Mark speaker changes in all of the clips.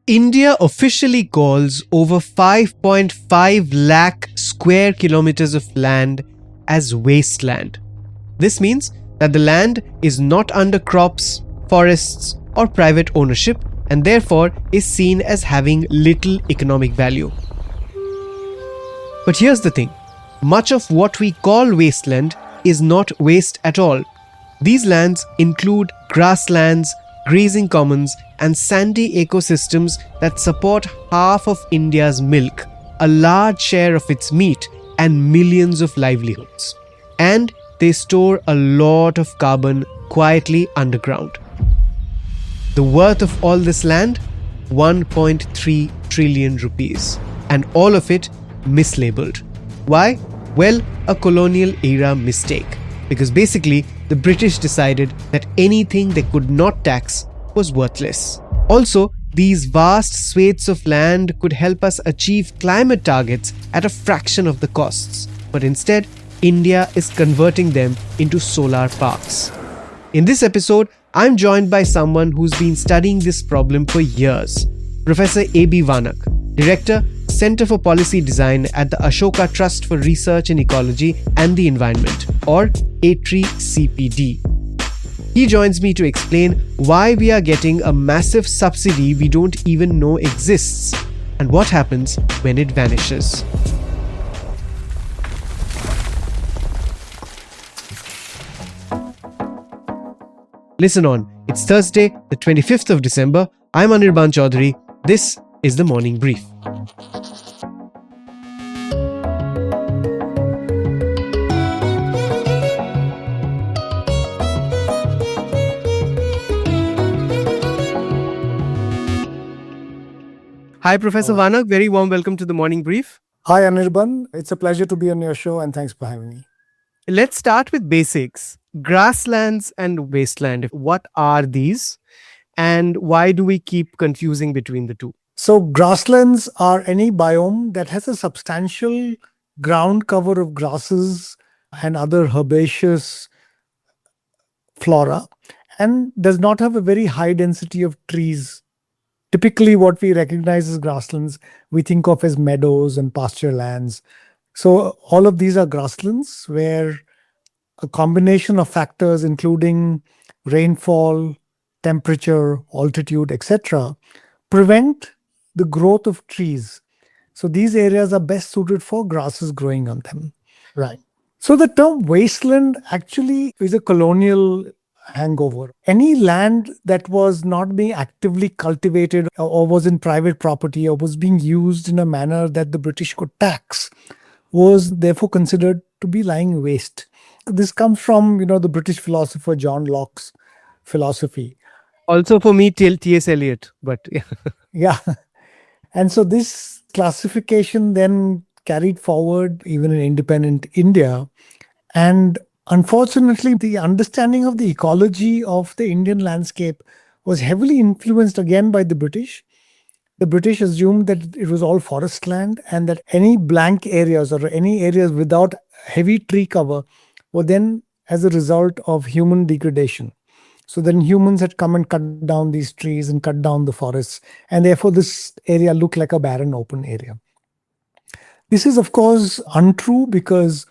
Speaker 1: India officially calls over 5.5 lakh square kilometers of land as wasteland. This means that the land is not under crops, forests, or private ownership and therefore is seen as having little economic value. But here's the thing, much of what we call wasteland is not waste at all. These lands include grasslands, grazing commons, and sandy ecosystems that support half of India's milk, a large share of its meat, and millions of livelihoods. And they store a lot of carbon quietly underground. The worth of all this land? 1.3 trillion rupees. And all of it mislabeled. Why? Well, a colonial era mistake. Because basically, the British decided that anything they could not tax was worthless. Also, these vast swathes of land could help us achieve climate targets at a fraction of the costs. But instead, India is converting them into solar parks. In this episode, I'm joined by someone who's been studying this problem for years. Professor Abi Vanak, Director, Center for Policy Design at the Ashoka Trust for Research in Ecology and the Environment, or ATREE-CPD. He joins me to explain why we are getting a massive subsidy we don't even know exists and what happens when it vanishes. Listen on, it's Thursday, the 25th of December. I'm Anirban Chowdhury. This is the Morning Brief. Hi, Professor Vanak. Very warm welcome to the Morning Brief.
Speaker 2: Hi, Anirban. It's a pleasure to be on your show and thanks for having me.
Speaker 1: Let's start with basics. Grasslands and wasteland. What are these? And why do we keep confusing between the two?
Speaker 2: So, grasslands are any biome that has a substantial ground cover of grasses and other herbaceous flora and does not have a very high density of trees. Typically, what we recognize as grasslands, we think of as meadows and pasture lands. So all of these are grasslands where a combination of factors, including rainfall, temperature, altitude, etc., prevent the growth of trees. So these areas are best suited for grasses growing on them. Right. So the term wasteland actually is a colonial hangover. Any land that was not being actively cultivated or was in private property or was being used in a manner that the British could tax was therefore considered to be lying waste. This comes from, the British philosopher John Locke's philosophy.
Speaker 1: Also for me, T.S. Eliot, but
Speaker 2: Yeah. And so this classification then carried forward even in independent India. And unfortunately, the understanding of the ecology of the Indian landscape was heavily influenced again by the British. The British assumed that it was all forest land and that any blank areas or any areas without heavy tree cover were then as a result of human degradation. So then humans had come and cut down these trees and cut down the forests, and therefore this area looked like a barren open area. This is, of course, untrue because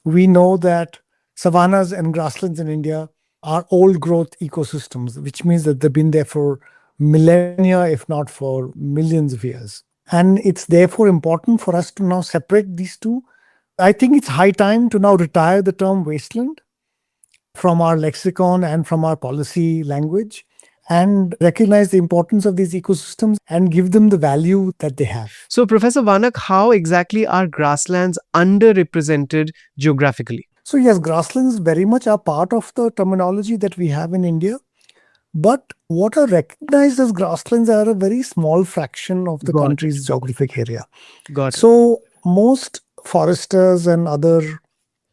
Speaker 2: we know that savannas and grasslands in India are old growth ecosystems, which means that they've been there for millennia, if not for millions of years. And it's therefore important for us to now separate these two. I think it's high time to now retire the term wasteland from our lexicon and from our policy language and recognize the importance of these ecosystems and give them the value that they have.
Speaker 1: So, Professor Vanak, how exactly are grasslands underrepresented geographically?
Speaker 2: So yes, grasslands very much are part of the terminology that we have in India. But what are recognized as grasslands are a very small fraction of the country's geographic area. So most foresters and other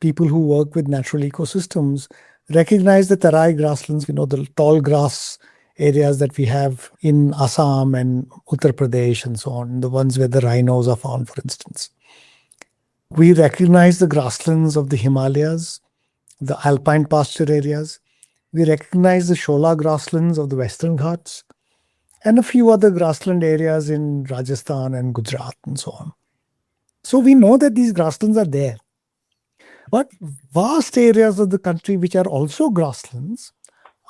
Speaker 2: people who work with natural ecosystems recognize the Tarai grasslands, the tall grass areas that we have in Assam and Uttar Pradesh and so on, the ones where the rhinos are found, for instance. We recognize the grasslands of the Himalayas. the alpine pasture areas. We recognize the Shola grasslands of the Western Ghats and a few other grassland areas in Rajasthan and Gujarat and so on. So we know that these grasslands are there. But vast areas of the country which are also grasslands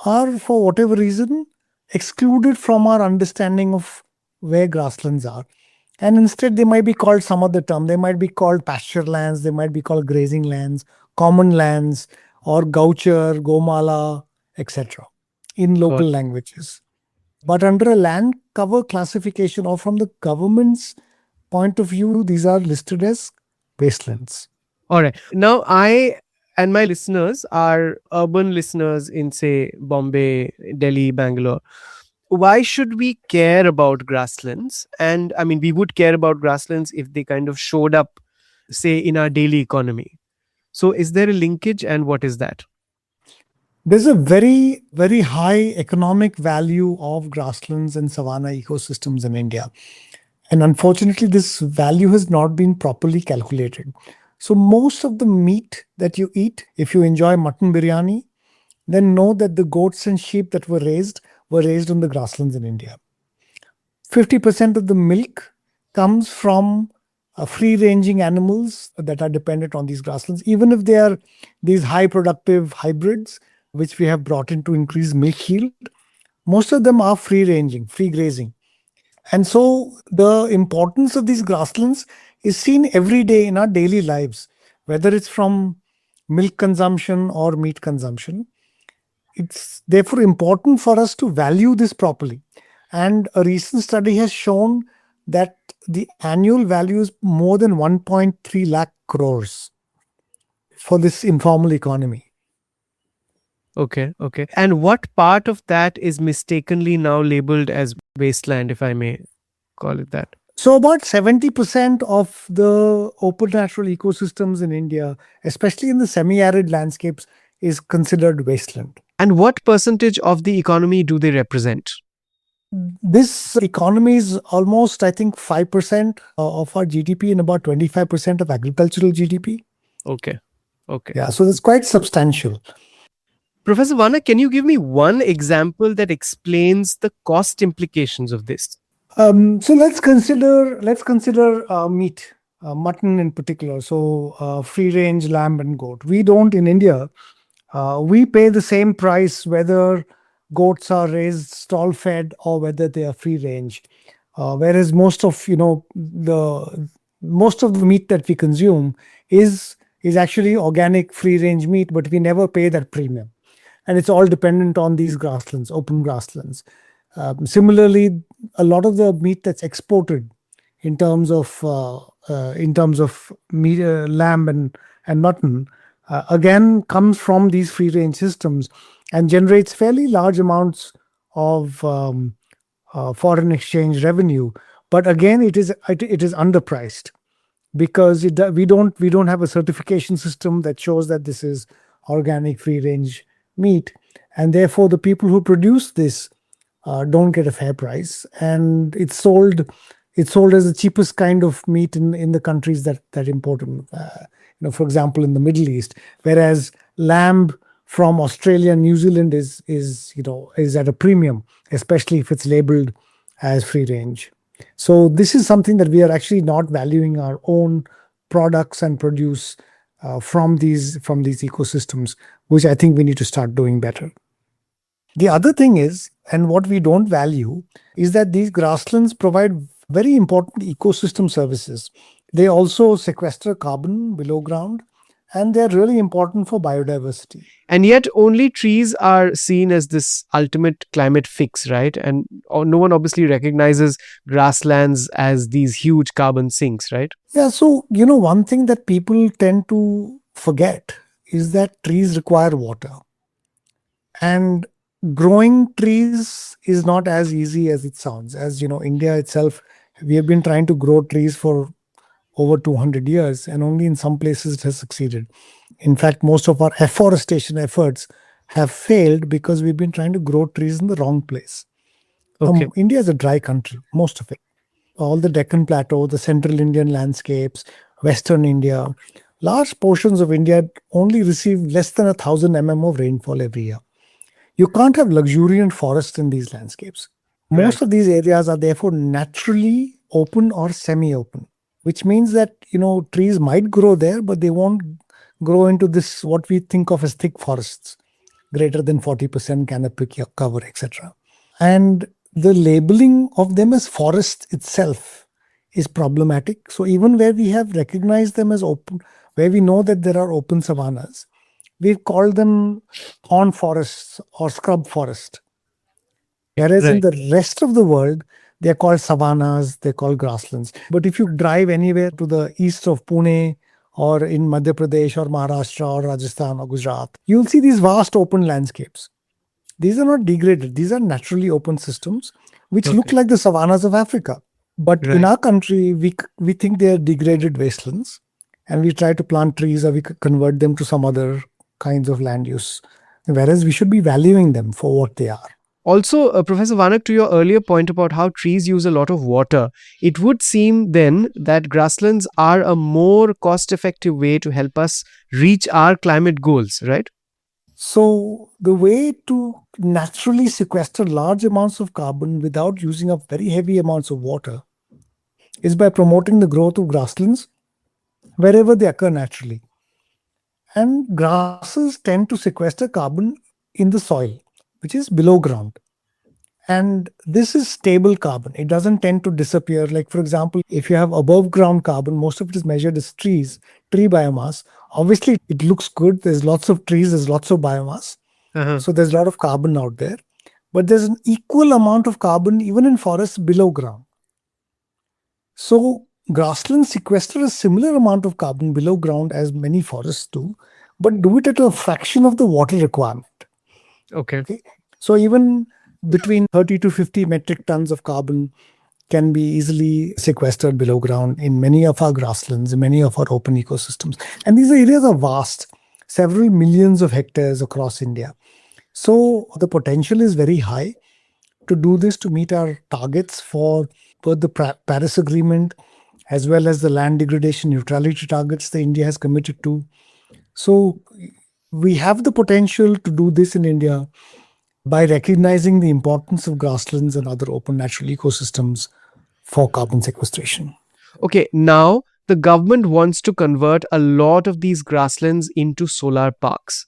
Speaker 2: are, for whatever reason, excluded from our understanding of where grasslands are. And instead, they might be called some other term. They might be called pasture lands, they might be called grazing lands, common lands, or gaucher, gomala, etc. in
Speaker 1: Got
Speaker 2: local languages. But under a land cover classification or from the government's point of view, these are listed as wastelands.
Speaker 1: All right. Now, I and my listeners are urban listeners in, say, Bombay, Delhi, Bangalore. Why should we care about grasslands? And I mean, we would care about grasslands if they kind of showed up, say, in our daily economy. So, is there a linkage, and what is that?
Speaker 2: There's a very, very high economic value of grasslands and savanna ecosystems in India. And unfortunately, this value has not been properly calculated. So, most of the meat that you eat, if you enjoy mutton biryani, then know that the goats and sheep that were raised on the grasslands in India. 50% of the milk comes from free ranging animals that are dependent on these grasslands, even if they are these high productive hybrids, which we have brought in to increase milk yield. Most of them are free ranging, free grazing. And so the importance of these grasslands is seen every day in our daily lives, whether it's from milk consumption or meat consumption. It's therefore important for us to value this properly. And a recent study has shown that the annual value is more than 1.3 lakh crores for this informal economy.
Speaker 1: Okay, okay. And what part of that is mistakenly now labeled as wasteland, if I may call it that?
Speaker 2: So, about 70% of the open natural ecosystems in India, especially in the semi arid landscapes, is considered wasteland.
Speaker 1: And what percentage of the economy do they represent?
Speaker 2: This economy is almost, I think, 5% of our GDP and about 25% of agricultural GDP.
Speaker 1: Okay, okay.
Speaker 2: Yeah, so that's quite substantial.
Speaker 1: Professor Vanak, can you give me one example that explains the cost implications of this?
Speaker 2: So let's consider meat, mutton in particular. So free range lamb and goat. We don't in India. We pay the same price whether goats are raised stall fed or whether they are free range. Whereas most of the meat that we consume is actually organic free range meat, but we never pay that premium, and it's all dependent on these grasslands, open grasslands. Similarly, a lot of the meat that's exported in terms of meat, lamb and mutton, again comes from these free range systems and generates fairly large amounts of foreign exchange revenue. But again, it is underpriced because we don't have a certification system that shows that this is organic free range meat, and therefore the people who produce this don't get a fair price, and it's sold as the cheapest kind of meat in the countries that import them. For example, in the Middle East, whereas lamb from Australia and New Zealand is at a premium, especially if it's labeled as free range. So this is something that we are actually not valuing our own products and produce from these ecosystems, which I think we need to start doing better. The other thing is, and what we don't value, is that these grasslands provide very important ecosystem services. They also sequester carbon below ground, and they're really important for biodiversity.
Speaker 1: And yet, only trees are seen as this ultimate climate fix, right? And no one obviously recognizes grasslands as these huge carbon sinks, right?
Speaker 2: Yeah, so, one thing that people tend to forget is that trees require water. And growing trees is not as easy as it sounds. As you know, India itself, we have been trying to grow trees for over 200 years, and only in some places it has succeeded. In fact, most of our afforestation efforts have failed because we've been trying to grow trees in the wrong place.
Speaker 1: Okay.
Speaker 2: India is a dry country, most of it. All the Deccan Plateau, the central Indian landscapes, Western India, Large portions of India only receive less than 1,000 mm of rainfall every year. You can't have luxuriant forests in these landscapes.
Speaker 1: Right.
Speaker 2: Most of these areas are therefore naturally open or semi-open, which means that trees might grow there, but they won't grow into this what we think of as thick forests, greater than 40% canopy cover, etc. And the labeling of them as forest itself is problematic. So even where we have recognized them as open, where we know that there are open savannas, we've called them thorn forests or scrub forest. Whereas in
Speaker 1: Right.
Speaker 2: the rest of the world, they're called savannas, they're called grasslands. But if you drive anywhere to the east of Pune or in Madhya Pradesh or Maharashtra or Rajasthan or Gujarat, you'll see these vast open landscapes. These are not degraded, these are naturally open systems which look
Speaker 1: Okay.
Speaker 2: like the savannas of Africa. But in
Speaker 1: Right.
Speaker 2: our country, we think they are degraded wastelands and we try to plant trees or we convert them to some other kinds of land use. Whereas we should be valuing them for what they are.
Speaker 1: Also, Professor Vanak, to your earlier point about how trees use a lot of water, it would seem then that grasslands are a more cost effective way to help us reach our climate goals, right?
Speaker 2: So, the way to naturally sequester large amounts of carbon without using up very heavy amounts of water is by promoting the growth of grasslands wherever they occur naturally. And grasses tend to sequester carbon in the soil, which is below ground. And this is stable carbon. It doesn't tend to disappear. Like, for example, if you have above ground carbon, most of it is measured as tree biomass. Obviously, it looks good. There's lots of trees, there's lots of biomass.
Speaker 1: Uh-huh.
Speaker 2: So there's a lot of carbon out there. But there's an equal amount of carbon even in forests below ground. So grasslands sequester a similar amount of carbon below ground as many forests do, but do it at a fraction of the water requirement.
Speaker 1: Okay.
Speaker 2: Okay. So even between 30 to 50 metric tons of carbon can be easily sequestered below ground in many of our grasslands, in many of our open ecosystems. And these areas are vast, several millions of hectares across India. So the potential is very high to do this to meet our targets for both the Paris Agreement as well as the land degradation neutrality targets that India has committed to. So we have the potential to do this in India by recognizing the importance of grasslands and other open natural ecosystems for carbon sequestration.
Speaker 1: Okay, now the government wants to convert a lot of these grasslands into solar parks.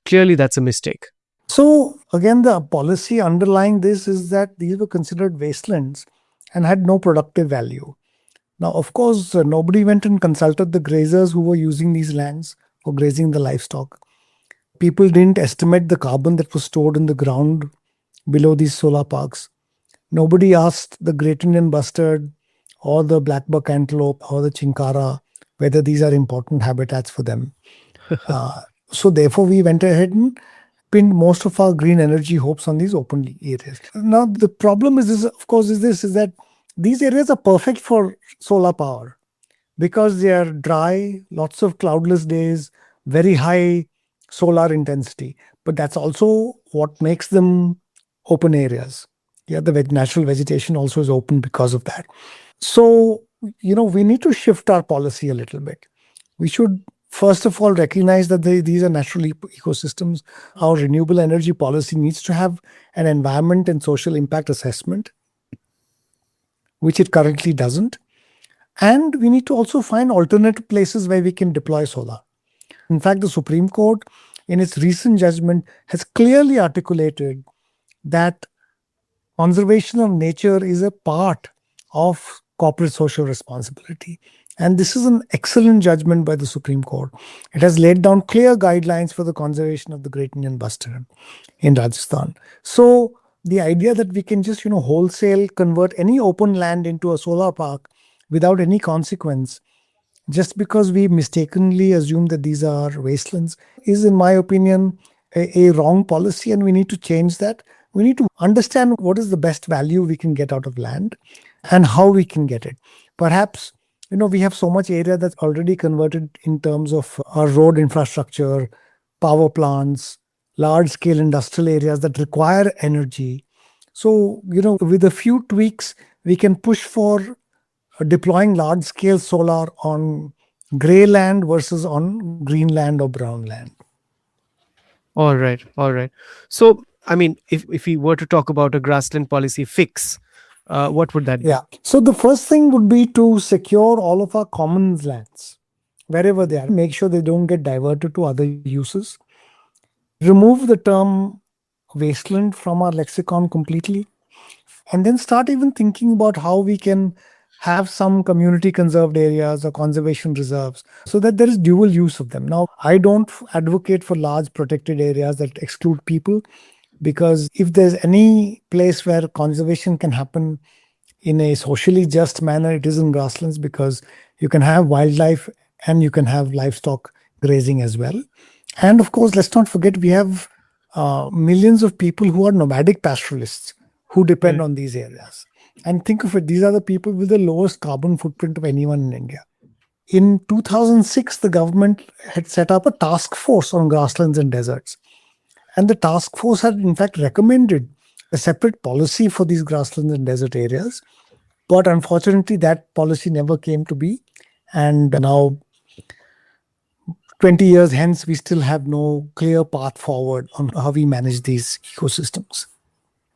Speaker 1: Clearly, that's a mistake.
Speaker 2: So, again, the policy underlying this is that these were considered wastelands and had no productive value. Now, of course, nobody went and consulted the grazers who were using these lands for grazing the livestock. People didn't estimate the carbon that was stored in the ground below these solar parks. Nobody asked the great Indian bustard or the black buck antelope or the chinkara whether these are important habitats for them. Uh, so, therefore, we went ahead and pinned most of our green energy hopes on these open areas. Now, the problem is this, of course, is that these areas are perfect for solar power because they are dry, lots of cloudless days, very high solar intensity. But that's also what makes them open areas. Yeah, the natural vegetation also is open because of that. So, we need to shift our policy a little bit. We should, first of all, recognize that these are natural ecosystems. Our renewable energy policy needs to have an environment and social impact assessment, which it currently doesn't. And we need to also find alternate places where we can deploy solar. In fact, the Supreme Court, in its recent judgment, has clearly articulated that conservation of nature is a part of corporate social responsibility. And this is an excellent judgment by the Supreme Court. It has laid down clear guidelines for the conservation of the great Indian bustard in Rajasthan. So the idea that we can just, wholesale convert any open land into a solar park without any consequence just because we mistakenly assume that these are wastelands is, in my opinion, a wrong policy, and we need to change that. We need to understand what is the best value we can get out of land and how we can get it. Perhaps, we have so much area that's already converted in terms of our road infrastructure, power plants, large scale industrial areas that require energy. So, with a few tweaks, we can push for deploying large scale solar on grey land versus on green land or brown land.
Speaker 1: All right, all right. So, I mean, if we were to talk about a grassland policy fix, what would that be?
Speaker 2: Yeah. So the first thing would be to secure all of our common lands wherever they are. Make sure they don't get diverted to other uses. Remove the term wasteland from our lexicon completely. And then start even thinking about how we can have some community conserved areas or conservation reserves so that there is dual use of them. Now, I don't advocate for large protected areas that exclude people, because if there's any place where conservation can happen in a socially just manner, it is in grasslands, because you can have wildlife and you can have livestock grazing as well. And of course, let's not forget we have millions of people who are nomadic pastoralists who depend
Speaker 1: Right.
Speaker 2: on these areas. And think of it, these are the people with the lowest carbon footprint of anyone in India. In 2006, the government had set up a task force on grasslands and deserts. And the task force had, in fact, recommended a separate policy for these grasslands and desert areas. But unfortunately, that policy never came to be. And now, 20 years hence, we still have no clear path forward on how we manage these ecosystems.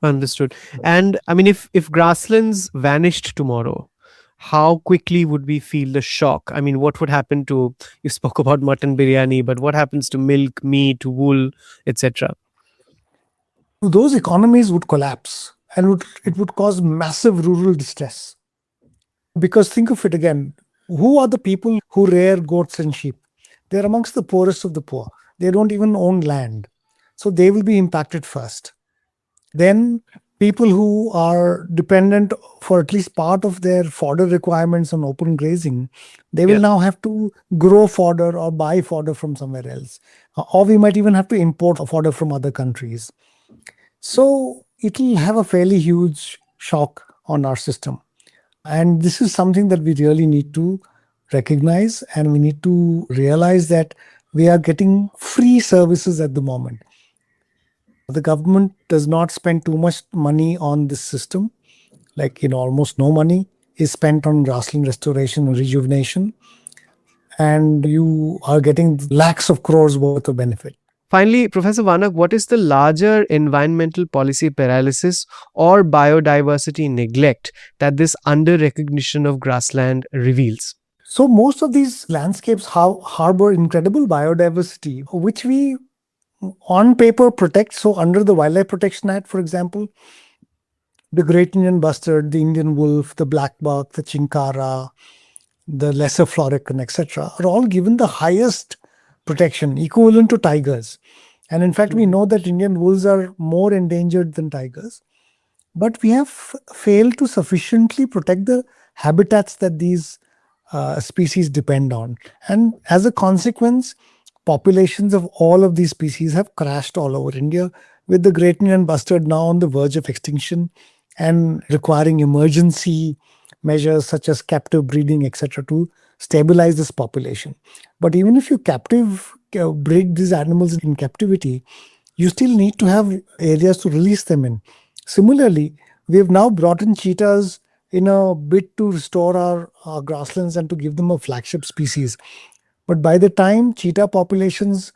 Speaker 1: Understood. And I mean, if grasslands vanished tomorrow, how quickly would we feel the shock? I mean, what would happen to, you spoke about mutton biryani, but what happens to milk, meat, wool, etc.?
Speaker 2: Those economies would collapse, and it would cause massive rural distress. Because think of it again, who are the people who rear goats and sheep? They're amongst the poorest of the poor. They don't even own land. So they will be impacted first. Then people who are dependent for at least part of their fodder requirements on open grazing, they will
Speaker 1: Yeah.
Speaker 2: now have to grow fodder or buy fodder from somewhere else. Or we might even have to import fodder from other countries. So it will have a fairly huge shock on our system. And this is something that we really need to recognize, and we need to realize that we are getting free services at the moment. The government does not spend too much money on this system. Like, almost no money is spent on grassland restoration and rejuvenation. And you are getting lakhs of crores worth of benefit.
Speaker 1: Finally, Professor Vanak, what is the larger environmental policy paralysis or biodiversity neglect that this under recognition of grassland reveals?
Speaker 2: So most of these landscapes harbor incredible biodiversity, which we on paper protect. So under the Wildlife Protection Act, for example, the great Indian bustard, the Indian wolf, the black buck, the chinkara, the lesser florican, etc., are all given the highest protection, equivalent to tigers. And in fact, we know that Indian wolves are more endangered than tigers. But we have failed to sufficiently protect the habitats that these species depend on. And as a consequence, populations of all of these species have crashed all over India, with the great Indian bustard now on the verge of extinction and requiring emergency measures such as captive breeding, etc., to stabilize this population. But even if you captive breed these animals in captivity, you still need to have areas to release them in. Similarly, we have now brought in cheetahs in a bid to restore our grasslands and to give them a flagship species. But by the time cheetah populations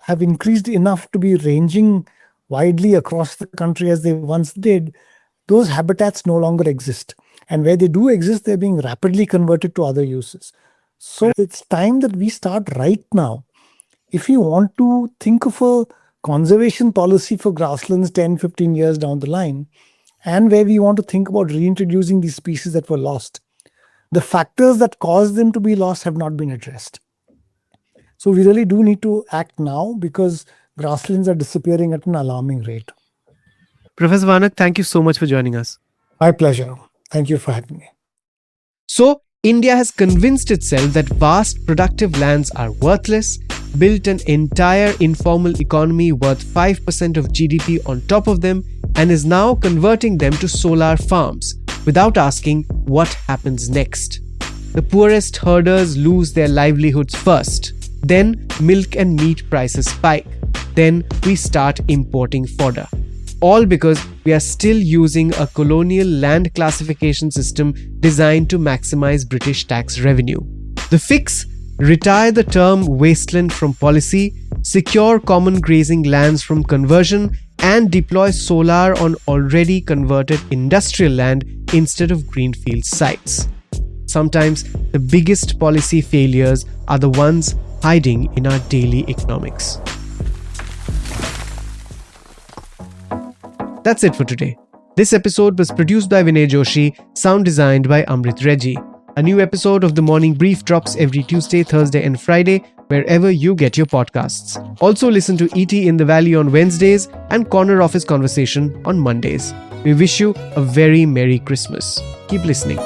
Speaker 2: have increased enough to be ranging widely across the country as they once did, those habitats no longer exist. And where they do exist, they're being rapidly converted to other uses. So it's time that we start right now. If you want to think of a conservation policy for grasslands 10, 15 years down the line, and where we want to think about reintroducing these species that were lost, the factors that caused them to be lost have not been addressed. So we really do need to act now, because grasslands are disappearing at an alarming rate.
Speaker 1: Professor Vanak, thank you so much for joining us.
Speaker 2: My pleasure. Thank you for having me.
Speaker 1: So, India has convinced itself that vast productive lands are worthless, built an entire informal economy worth 5% of GDP on top of them, and is now converting them to solar farms without asking what happens next. The poorest herders lose their livelihoods first. Then milk and meat prices spike. Then we start importing fodder. All because we are still using a colonial land classification system designed to maximize British tax revenue. The fix? retire the term wasteland from policy, secure common grazing lands from conversion, and deploy solar on already converted industrial land instead of greenfield sites. Sometimes the biggest policy failures are the ones hiding in our daily economics. That's it for today. This episode was produced by Vinay Joshi, sound designed by Amrit Reggie. A new episode of The Morning Brief drops every Tuesday, Thursday, and Friday, wherever you get your podcasts. Also listen to ET in the Valley on Wednesdays and Corner Office Conversation on Mondays. We wish you a very Merry Christmas. Keep listening.